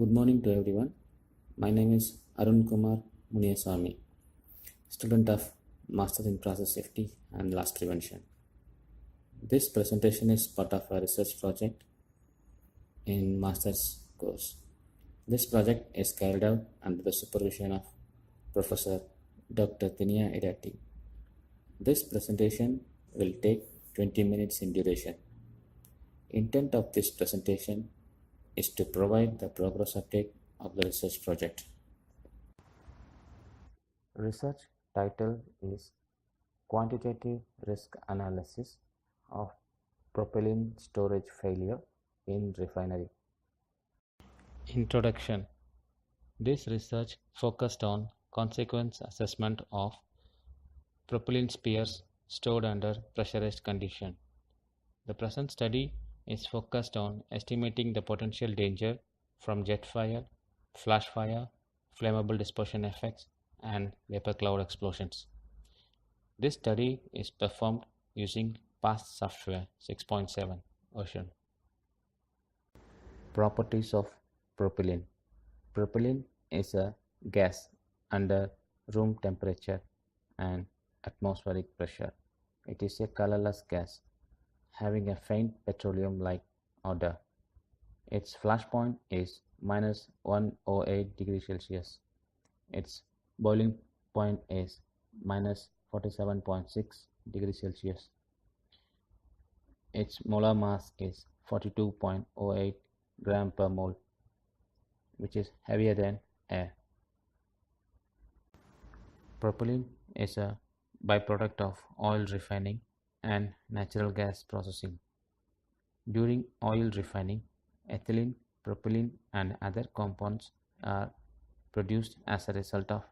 Good morning to everyone. My name is Arun Kumar Muniyaswamy, student of Master in Process Safety and Loss Prevention. This presentation is part of a research project in Master's course. This project is carried out under the supervision of Professor Dr. Tinia Idati. This presentation will take 20 minutes in duration. Intent of this presentation is to provide the progress update of the research project. Research title is Quantitative Risk Analysis of Propylene Storage Failure in Refinery. Introduction. This research focused on consequence assessment of propylene spheres stored under pressurized condition. The present study is focused on estimating the potential danger from jet fire, flash fire, flammable dispersion effects, and vapor cloud explosions. This study is performed using PHAST software 6.7 version. Properties of propylene. Propylene is a gas under room temperature and atmospheric pressure. It is a colorless gas having a faint petroleum-like odor. Its flash point is minus 108 degrees Celsius. Its boiling point is minus 47.6 degrees Celsius. Its molar mass is 42.08 gram per mole, which is heavier than air. Propylene is a byproduct of oil refining and natural gas processing. During oil refining, ethylene, propylene, and other compounds are produced as a result of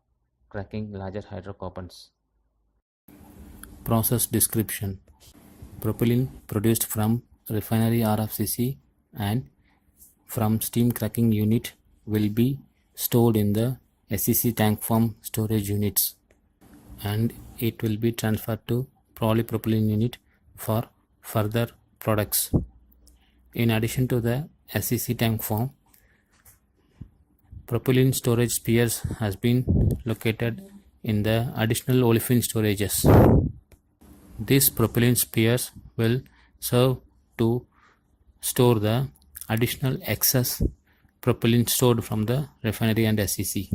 cracking larger hydrocarbons. Process description. Propylene produced from refinery RFCC and from steam cracking unit will be stored in the SCC tank farm storage units, and it will be transferred to polypropylene unit for further products. In addition to the SCC tank farm, propylene storage spheres has been located in the additional olefin storages. These propylene spheres will serve to store the additional excess propylene stored from the refinery and SCC.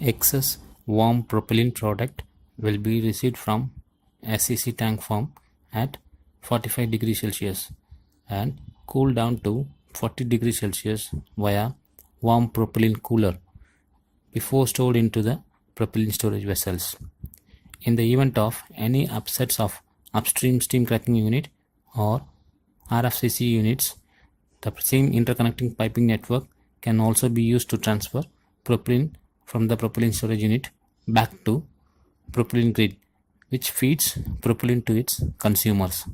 Excess warm propylene product will be received from SCC tank farm at 45 degrees Celsius and cooled down to 40 degrees Celsius via warm propylene cooler before stored into the propylene storage vessels. In the event of any upsets of upstream steam cracking unit or RFCC units, the same interconnecting piping network can also be used to transfer propylene from the propylene storage unit back to propylene grid, which feeds propylene to its consumers.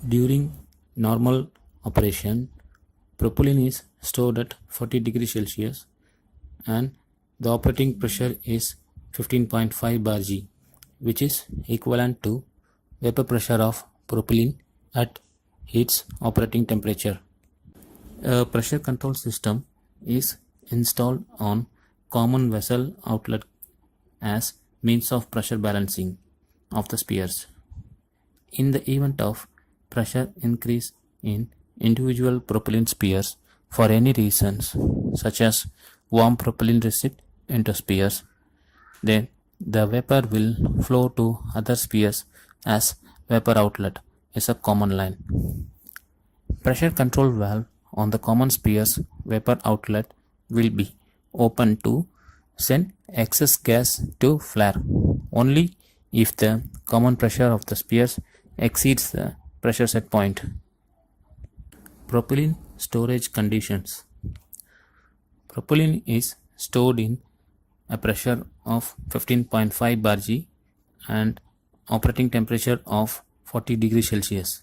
During normal operation, propylene is stored at 40 degrees Celsius and the operating pressure is 15.5 bar G, which is equivalent to vapor pressure of propylene at its operating temperature. A pressure control system is installed on common vessel outlet as means of pressure balancing of the spheres. In the event of pressure increase in individual propylene spheres for any reasons, such as warm propylene receipt into spheres, then the vapor will flow to other spheres as vapor outlet is a common line. Pressure control valve on the common spheres vapor outlet will be open to send excess gas to flare only if the common pressure of the spheres exceeds the pressure set point. Propylene storage conditions. Propylene is stored in a pressure of 15.5 bar G and operating temperature of 40 degrees Celsius.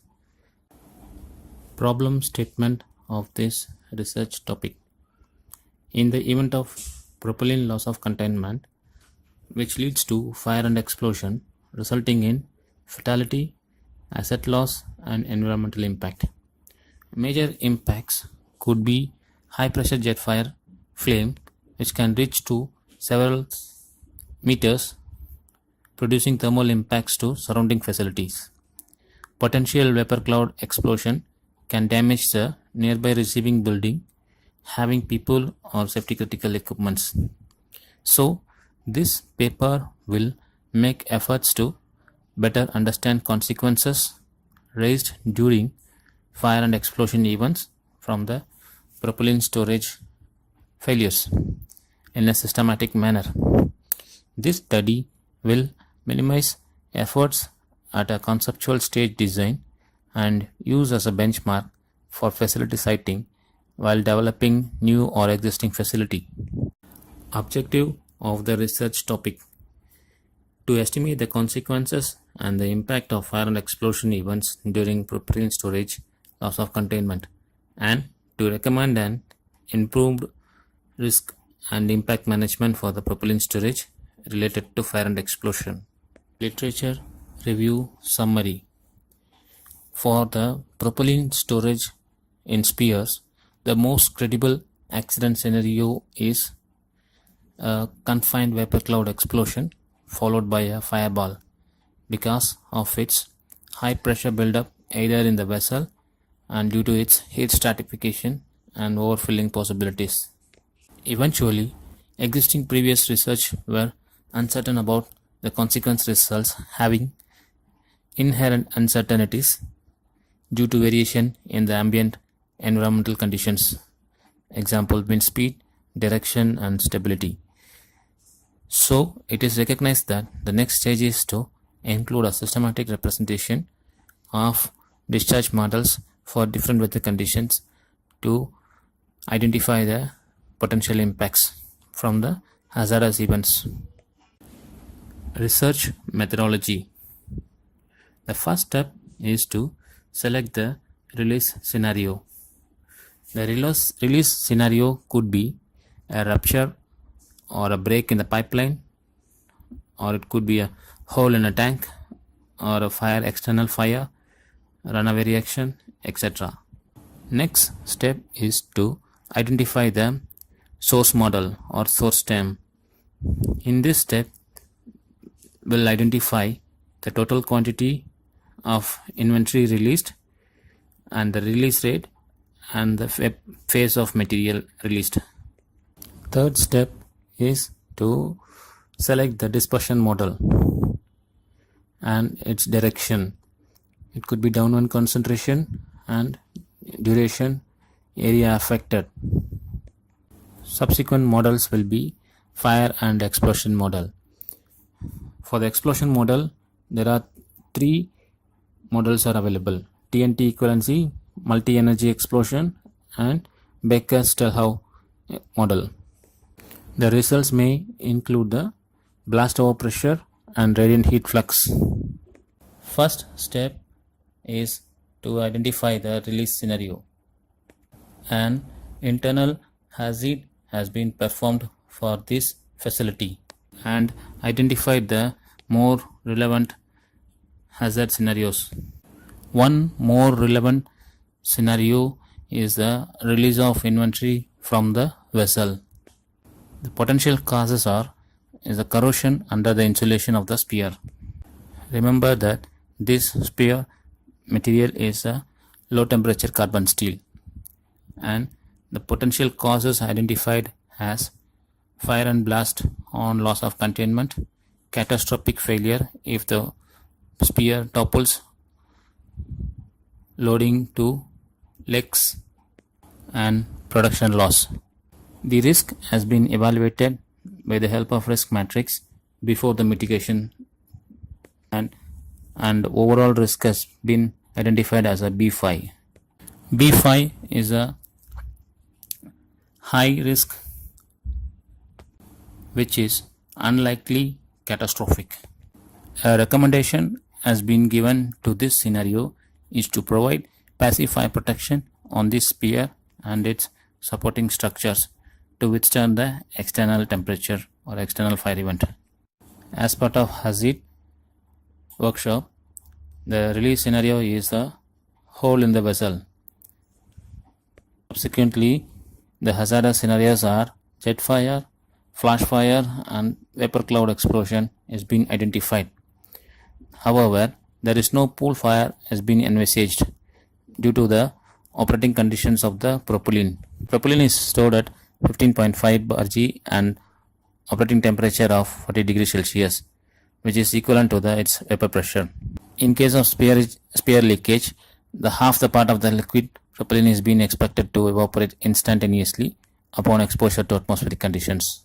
Problem statement of this research topic. In the event of propylene loss of containment, which leads to fire and explosion, resulting in fatality, asset loss, and environmental impact. Major impacts could be high pressure jet fire flame which can reach to several meters, producing thermal impacts to surrounding facilities. Potential vapor cloud explosion can damage the nearby receiving building having people or safety critical equipments. So, this paper will make efforts to better understand consequences raised during fire and explosion events from the propylene storage failures in a systematic manner. This study will minimize efforts at a conceptual stage design and use as a benchmark for facility siting while developing new or existing facility. Objective of the research topic: to estimate the consequences and the impact of fire and explosion events during propylene storage loss of containment, and to recommend an improved risk and impact management for the propylene storage related to fire and explosion. Literature review summary: for the propylene storage in spheres, the most credible accident scenario is a confined vapor cloud explosion followed by a fireball because of its high pressure buildup either in the vessel and due to its heat stratification and overfilling possibilities. Eventually, existing previous research were uncertain about the consequence results having inherent uncertainties due to variation in the ambient environmental conditions, example wind speed, direction and stability. So it is recognized that the next stage is to include a systematic representation of discharge models for different weather conditions to identify the potential impacts from the hazardous events. Research methodology: the first step is to select the release scenario. The release scenario could be a rupture or a break in the pipeline, or it could be a hole in a tank, or a fire, external fire, runaway reaction, etc. Next step is to identify the source model or source stem. In this step, we'll identify the total quantity of inventory released and the release rate and the phase of material released. Third step is to select the dispersion model and its direction. It could be downward concentration and duration, area affected. Subsequent models will be fire and explosion model. For the explosion model, there are three models are available: TNT equivalency, multi-energy explosion and Baker-Stelhoff model. The results may include the blast overpressure and radiant heat flux. First step is to identify the release scenario. An internal hazard has been performed for this facility and identified the more relevant hazard scenarios. One more relevant scenario is the release of inventory from the vessel. The potential causes is the corrosion under the insulation of the sphere. Remember that this sphere material is a low temperature carbon steel, and the potential causes identified as fire and blast on loss of containment, catastrophic failure if the sphere topples, loading to leaks and production loss. The risk has been evaluated by the help of risk matrix before the mitigation, and overall risk has been identified as a B5. B5 is a high risk which is unlikely catastrophic. A recommendation has been given to this scenario is to provide passive fire protection on this sphere and its supporting structures to withstand the external temperature or external fire event. As part of hazard workshop, the release scenario is a hole in the vessel. Subsequently, The hazardous scenarios are jet fire, flash fire, and vapor cloud explosion is being identified. However, there is no pool fire has been envisaged due to the operating conditions of the propylene. Propylene is stored at 15.5 bar G and operating temperature of 40 degrees Celsius, which is equivalent to its vapor pressure. In case of spear leakage, the half the part of the liquid propylene is being expected to evaporate instantaneously upon exposure to atmospheric conditions.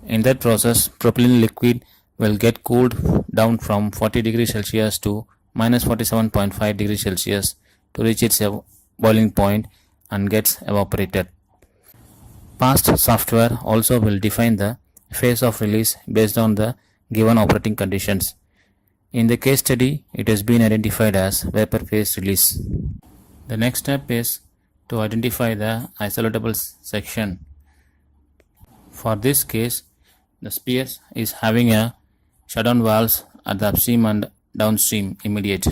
In that process, propylene liquid will get cooled down from 40 degrees Celsius to minus 47.5 degrees Celsius to reach its boiling point and gets evaporated. PHAST software also will define the phase of release based on the given operating conditions. In the case study, it has been identified as vapor phase release. The next step is to identify the isolatable section. For this case, the spear is having a shutdown valves at the upstream and downstream immediate.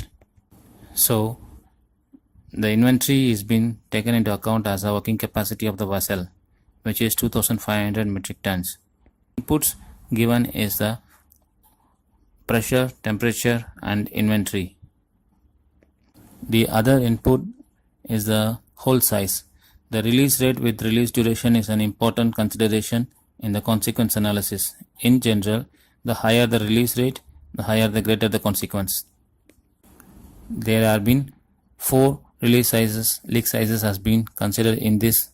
So, the inventory is being taken into account as a working capacity of the vessel, which is 2500 metric tons. Inputs given is the pressure, temperature, and inventory. The other input is the hole size. The release rate with release duration is an important consideration in the consequence analysis. In general, the higher the release rate, the higher the greater the consequence. There have been 4 release sizes, leak sizes has been considered in this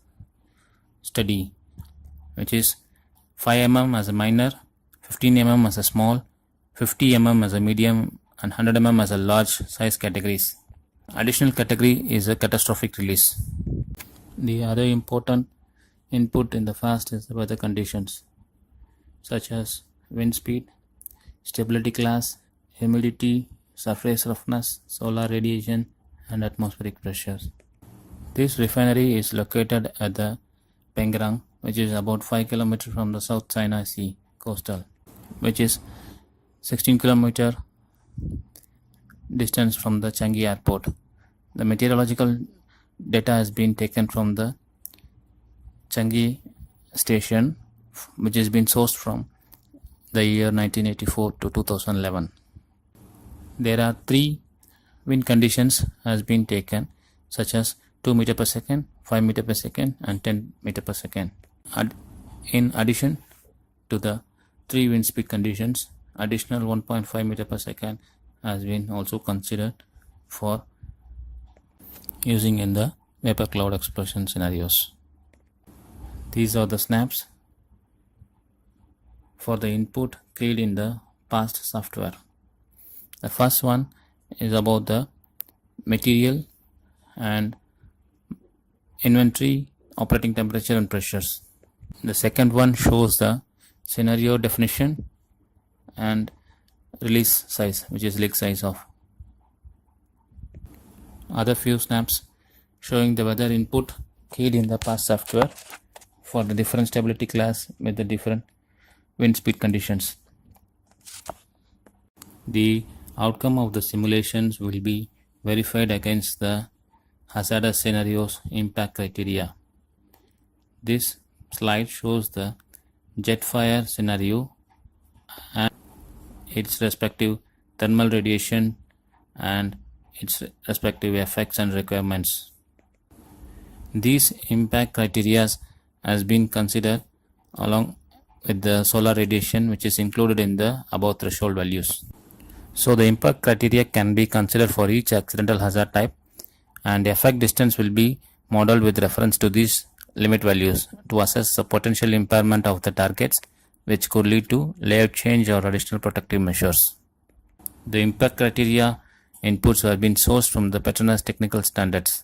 study, which is 5 mm as a minor, 15 mm as a small, 50 mm as a medium, and 100 mm as a large size categories. Additional category is a catastrophic release. The other important input in the FAST is the weather conditions, such as wind speed, stability class, humidity, surface roughness, solar radiation, and atmospheric pressures. This refinery is located at the Pengerang, which is about 5 km from the South China Sea coastal, which is 16 km distance from the Changi airport. The meteorological data has been taken from the Changi station, which has been sourced from the year 1984 to 2011. There are 3 wind conditions has been taken, such as 2 meter per second, 5 meter per second, and 10 meter per second. In addition to the 3 wind speed conditions, additional 1.5 meter per second has been also considered for using in the vapor cloud explosion scenarios. These are the snaps for the input keyed in the PHAST software. The first one is about the material and inventory, operating temperature, and pressures. The second one shows the scenario definition and release size, which is leak size of. Other few snaps showing the weather input keyed in the PHAST software for the different stability class with the different wind speed conditions. The outcome of the simulations will be verified against the hazardous scenarios impact criteria. This slide shows the jet fire scenario and its respective thermal radiation and its respective effects and requirements. These impact criteria has been considered along with the solar radiation, which is included in the above threshold values. So the impact criteria can be considered for each accidental hazard type, and the effect distance will be modeled with reference to these limit values to assess the potential impairment of the targets, which could lead to layout change or additional protective measures. The impact criteria inputs have been sourced from the Petronas technical standards.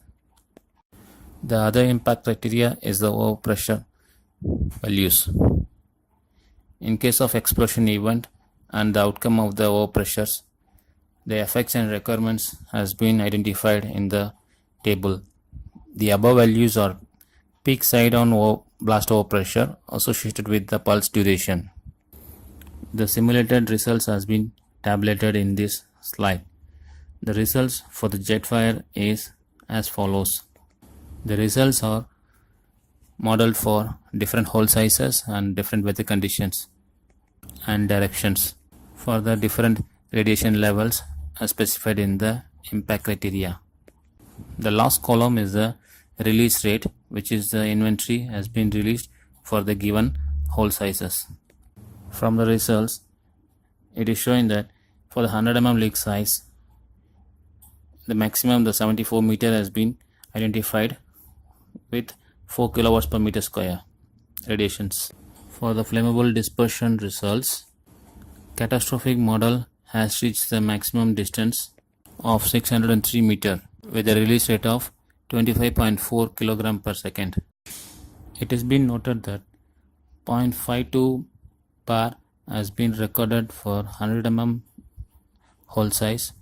The other impact criteria is the overpressure values. In case of explosion event and the outcome of the overpressures, the effects and requirements has been identified in the table. The above values are peak side-on blast overpressure associated with the pulse duration. The simulated results has been tabulated in this slide. The results for the jet fire is as follows. The results are modeled for different hole sizes and different weather conditions and directions for the different radiation levels as specified in the impact criteria. The last column is the release rate, which is the inventory has been released for the given hole sizes. From the results, it is showing that for the 100 mm leak size, the maximum, the 74 meter, has been identified with 4 kilowatts per meter square radiations. For the flammable dispersion results, catastrophic model has reached the maximum distance of 603 meter with a release rate of 25.4 kilogram per second. It has been noted that 0.52 bar has been recorded for 100 mm hole size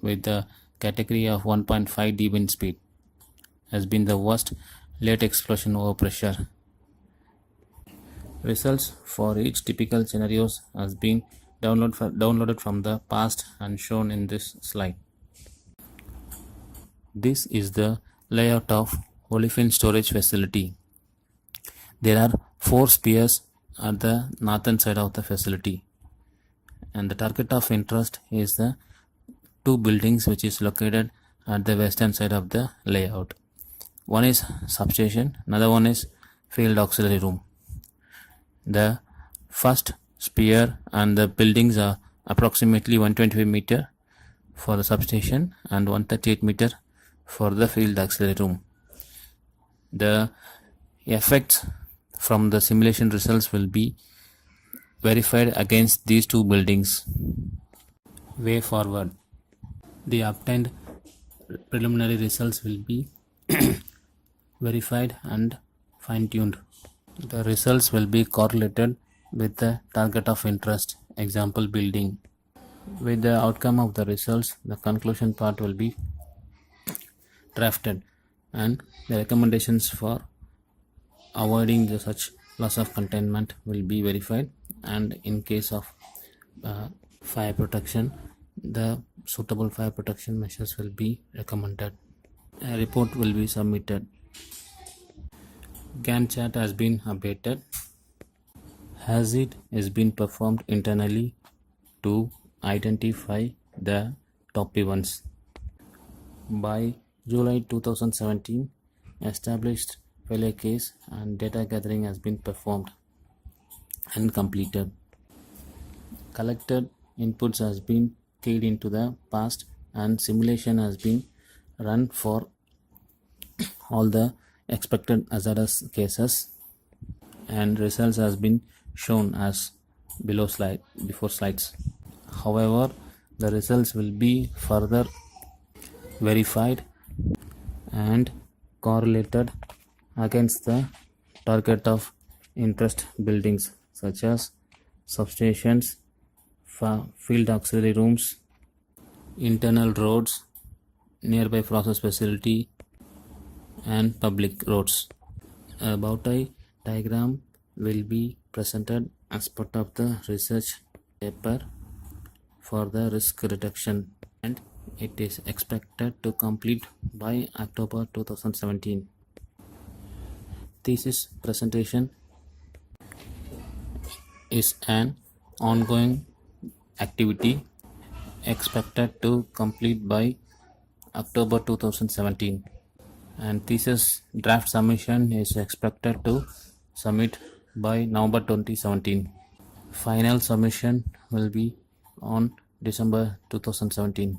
with the category of 1.5 d wind speed has been the worst late explosion over pressure. Results for each typical scenarios has been downloaded from the PHAST and shown in this slide. This is the layout of olefin storage facility. There are 4 spheres at the northern side of the facility, and the target of interest is the 2 buildings which is located at the western side of the layout. One is substation, another one is field auxiliary room. The first sphere and the buildings are approximately 125 meter for the substation and 138 meter for the field auxiliary room. The effects from the simulation results will be verified against these 2 buildings. Way forward, the obtained preliminary results will be verified and fine-tuned. The results will be correlated with the target of interest, example building. With the outcome of the results, the conclusion part will be drafted and the recommendations for avoiding such loss of containment will be verified, and in case of fire protection, the suitable fire protection measures will be recommended. A report will be submitted. Gantt chart has been updated. HAZID has been performed internally to identify the top events. By July 2017, established failure case and data gathering has been performed and completed. Collected inputs has been keyed into the PHAST and simulation has been run for all the expected hazardous cases, and results has been shown as before slides. However, the results will be further verified and correlated against the target of interest buildings such as substations, field auxiliary rooms, internal roads, nearby process facility, and public roads. A bow tie diagram will be presented as part of the research paper for the risk reduction, and it is expected to complete by October 2017. Thesis presentation is an ongoing activity expected to complete by October 2017, and thesis draft submission is expected to submit by November 2017. Final submission will be on December 2017.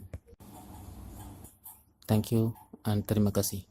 Thank you and terima kasih.